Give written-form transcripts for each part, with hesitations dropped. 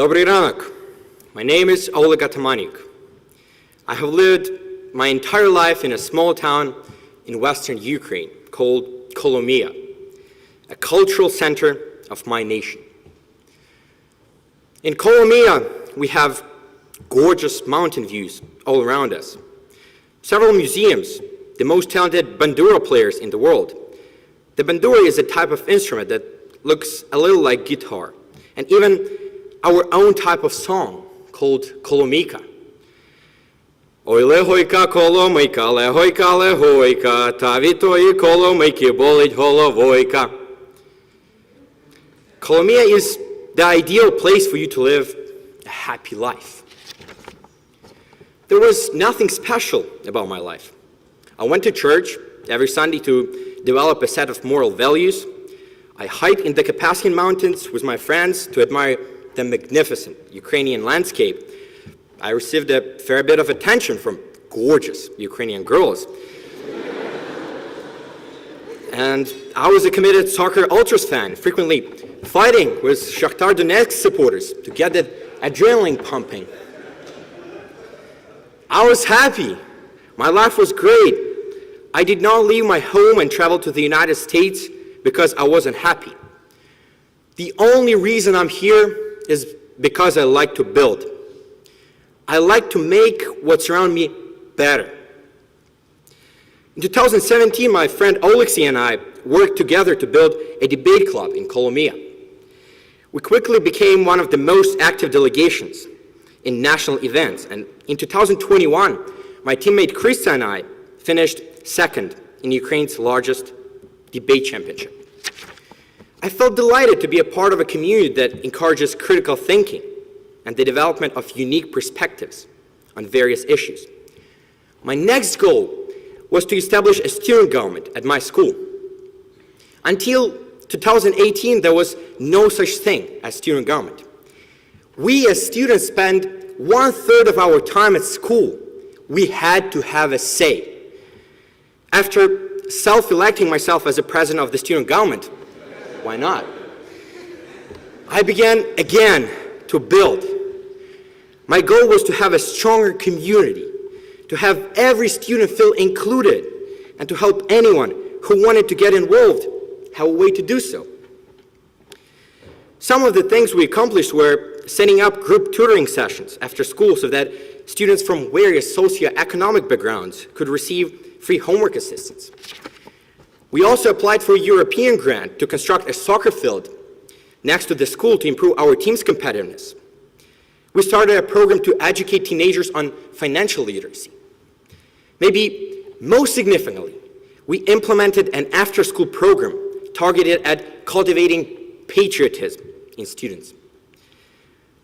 Добрий ранок. My name is Oleh. I have lived my entire life in a small town in western Ukraine called Oleh, a cultural center of my nation. In Oleh, we have gorgeous mountain views all around us, several museums, the most talented bandura players in the world. The bandura is a type of instrument that looks a little like guitar, and even our own type of song called kolomika. Oleh hoika kolomika, lehoika lehoika, tavitoi kolomiki bolit holovoika. Oleh is the ideal place for you to live a happy life. There was nothing special about my life. I went to church every Sunday to develop a set of moral values. I hiked in the Carpathian Mountains with my friends to admire the magnificent Ukrainian landscape. I received a fair bit of attention from gorgeous Ukrainian girls. And I was a committed soccer ultras fan, frequently fighting with Shakhtar Donetsk supporters to get that adrenaline pumping. I was happy. My life was great. I did not leave my home and travel to the United States because I wasn't happy. The only reason I'm here is because I like to build. I like to make what's around me better. In 2017, my friend Oleh and I worked together to build a debate club in Oleh. We quickly became one of the most active delegations in national events, and in 2021, my teammate Krista and I finished second in Ukraine's largest debate championship. I felt delighted to be a part of a community that encourages critical thinking and the development of unique perspectives on various issues. My next goal was to establish a student government at my school. Until 2018, there was no such thing as student government. We as students spend 1/3 of our time at school. We had to have a say. After self-electing myself as the president of the student government, why not? I began again to build. My goal was to have a stronger community, to have every student feel included, and to help anyone who wanted to get involved have a way to do so. Some of the things we accomplished were setting up group tutoring sessions after school so that students from various socioeconomic backgrounds could receive free homework assistance. We also applied for a European grant to construct a soccer field next to the school to improve our team's competitiveness. We started a program to educate teenagers on financial literacy. Maybe most significantly, we implemented an after-school program targeted at cultivating patriotism in students.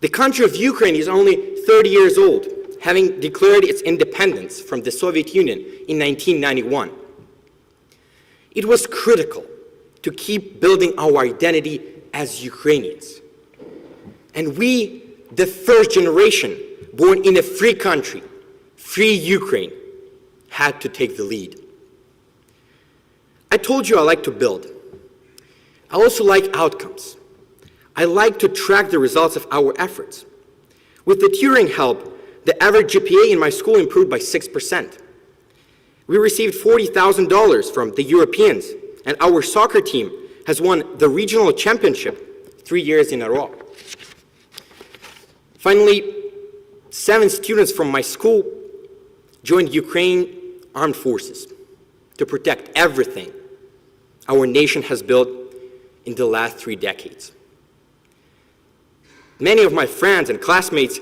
The country of Ukraine is only 30 years old, having declared its independence from the Soviet Union in 1991. It was critical to keep building our identity as Ukrainians. And we, the first generation born in a free country, free Ukraine, had to take the lead. I told you I like to build. I also like outcomes. I like to track the results of our efforts. With the tutoring help, the average GPA in my school improved by 6%. We received $40,000 from the Europeans, and our soccer team has won the regional championship 3 years in a row. Finally, 7 students from my school joined Ukraine Armed Forces to protect everything our nation has built in the last 3 decades. Many of my friends and classmates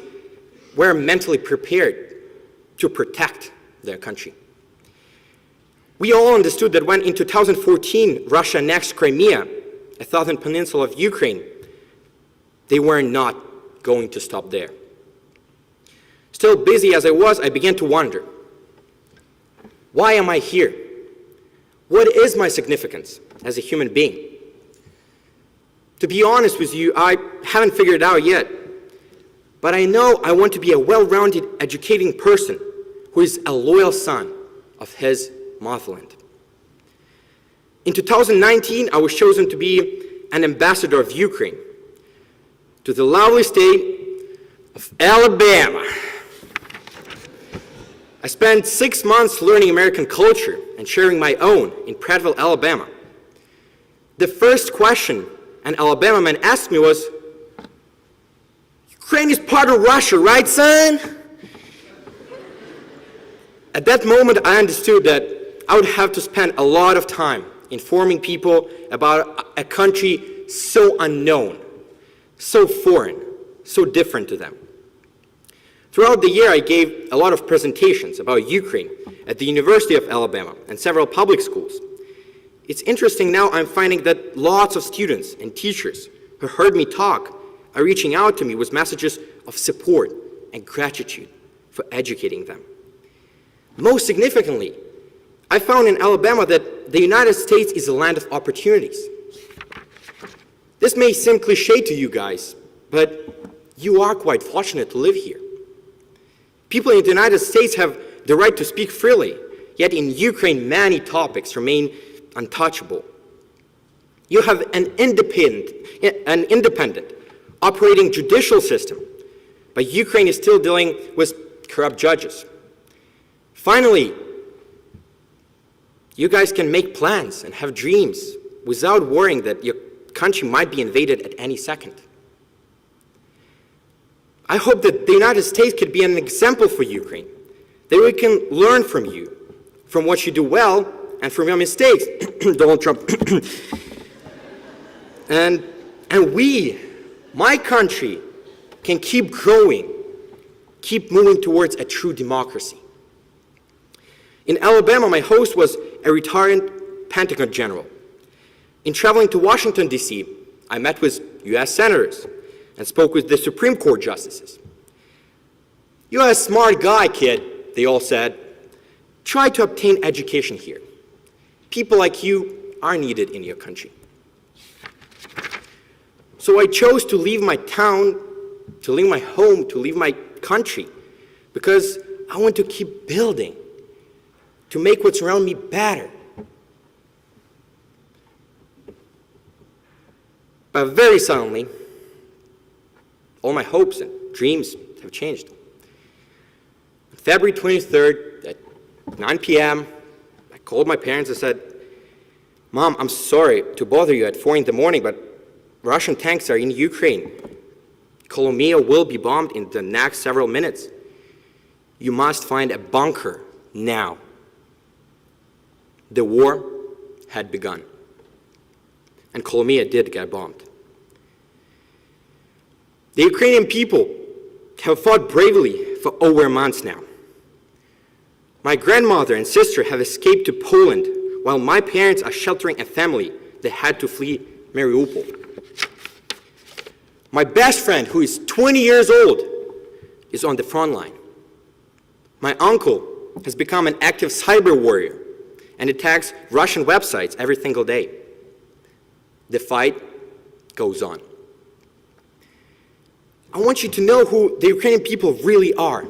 were mentally prepared to protect their country. We all understood that when in 2014 Russia annexed Crimea, a southern peninsula of Ukraine, they were not going to stop there. Still busy as I was, I began to wonder, why am I here? What is my significance as a human being? To be honest with you, I haven't figured it out yet, but I know I want to be a well-rounded, educating person who is a loyal son of his motherland. In 2019, I was chosen to be an ambassador of Ukraine to the lovely state of Alabama. I spent 6 months learning American culture and sharing my own in Prattville, Alabama. The first question an Alabama man asked me was, "Ukraine is part of Russia, right, son?" At that moment, I understood that I would have to spend a lot of time informing people about a country so unknown, so foreign, so different to them. Throughout the year, I gave a lot of presentations about Ukraine at the University of Alabama and several public schools. It's interesting now I'm finding that lots of students and teachers who heard me talk are reaching out to me with messages of support and gratitude for educating them. Most significantly, I found in Alabama that the United States is a land of opportunities. This may seem cliche to you guys, but you are quite fortunate to live here. People in the United States have the right to speak freely, yet in Ukraine many topics remain untouchable. You have an independent operating judicial system, but Ukraine is still dealing with corrupt judges. Finally, you guys can make plans and have dreams without worrying that your country might be invaded at any second. I hope that the United States could be an example for Ukraine, that we can learn from you, from what you do well, and from your mistakes, Donald Trump. and we, my country, can keep growing, keep moving towards a true democracy. In Alabama, my host was a retired Pentagon general. In traveling to Washington, D.C., I met with U.S. senators and spoke with the Supreme Court justices. "You're a smart guy, kid," they all said. "Try to obtain education here. People like you are needed in your country." So I chose to leave my town, to leave my home, to leave my country, because I want to keep building, to make what's around me better. But very suddenly, all my hopes and dreams have changed. On February 23rd at 9 p.m., I called my parents and said, "Mom, I'm sorry to bother you at 4 in the morning, but Russian tanks are in Ukraine. Colombia will be bombed in the next several minutes. You must find a bunker now." The war had begun, and Colombia did get bombed. The Ukrainian people have fought bravely for over months now. My grandmother and sister have escaped to Poland, while my parents are sheltering a family that had to flee Mariupol. My best friend, who is 20 years old, is on the front line. My uncle has become an active cyber warrior and attacks Russian websites every single day. The fight goes on. I want you to know who the Ukrainian people really are.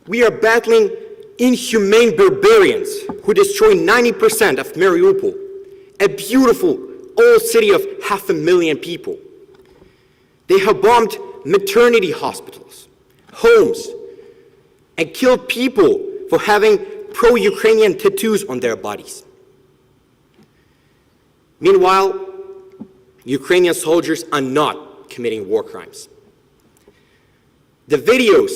We are battling inhumane barbarians who destroy 90% of Mariupol, a beautiful old city of 500,000 people. They have bombed maternity hospitals, homes, and killed people for having pro-Ukrainian tattoos on their bodies. Meanwhile, Ukrainian soldiers are not committing war crimes. The videos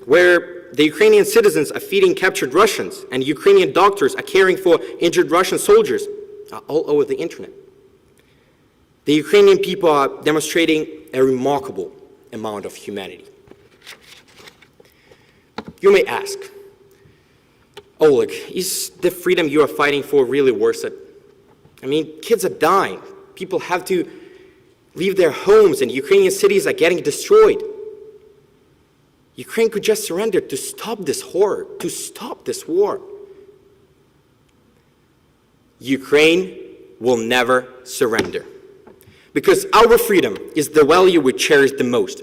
where the Ukrainian citizens are feeding captured Russians and Ukrainian doctors are caring for injured Russian soldiers are all over the internet. The Ukrainian people are demonstrating a remarkable amount of humanity. You may ask, Oleg, is the freedom you are fighting for really worth it? I mean, kids are dying. People have to leave their homes and Ukrainian cities are getting destroyed. Ukraine could just surrender to stop this horror, to stop this war. Ukraine will never surrender, because our freedom is the value we cherish the most.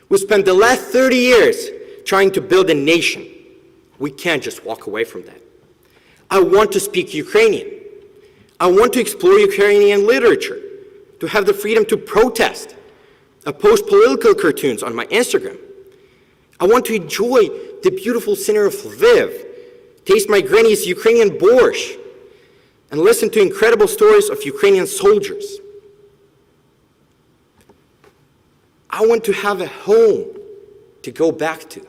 We spent the last 30 years trying to build a nation. We can't just walk away from that. I want to speak Ukrainian. I want to explore Ukrainian literature, to have the freedom to protest, I post political cartoons on my Instagram. I want to enjoy the beautiful center of Lviv, taste my granny's Ukrainian borscht, and listen to incredible stories of Ukrainian soldiers. I want to have a home to go back to.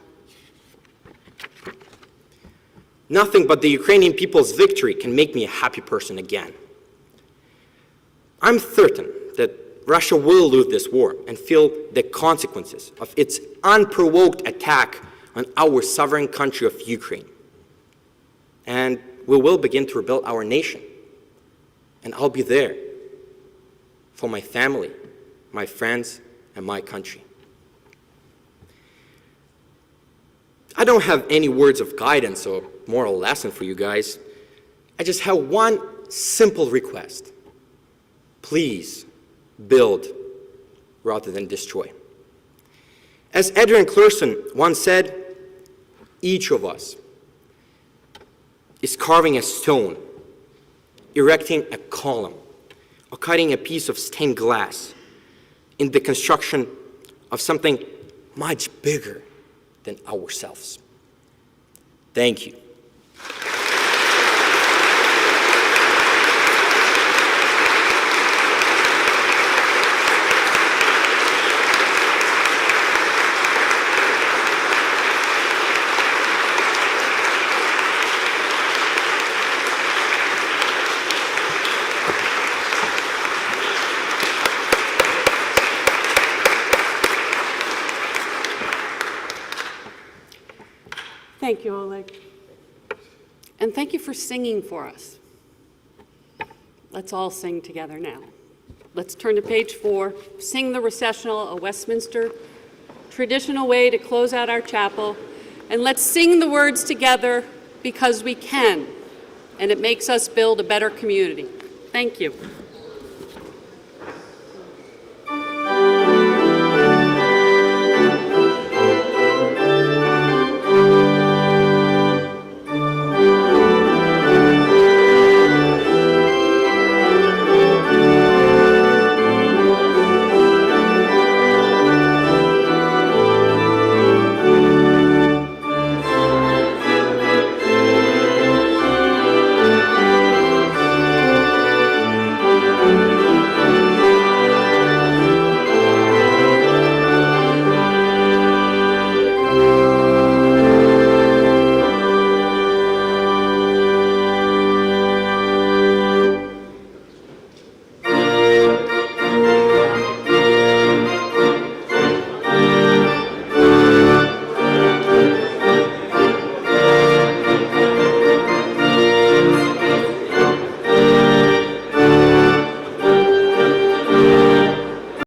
Nothing but the Ukrainian people's victory can make me a happy person again. I'm certain that Russia will lose this war and feel the consequences of its unprovoked attack on our sovereign country of Ukraine. And we will begin to rebuild our nation. And I'll be there for my family, my friends, and my country. I don't have any words of guidance or moral lesson for you guys. I just have one simple request. Please build rather than destroy. As Adrian Clarkson once said, each of us is carving a stone, erecting a column, or cutting a piece of stained glass in the construction of something much bigger than ourselves. Thank you. Thank you, Oleg. And thank you for singing for us. Let's all sing together now. Let's turn to page 4, sing the recessional, a Westminster traditional way to close out our chapel. And let's sing the words together because we can, and it makes us build a better community. Thank you.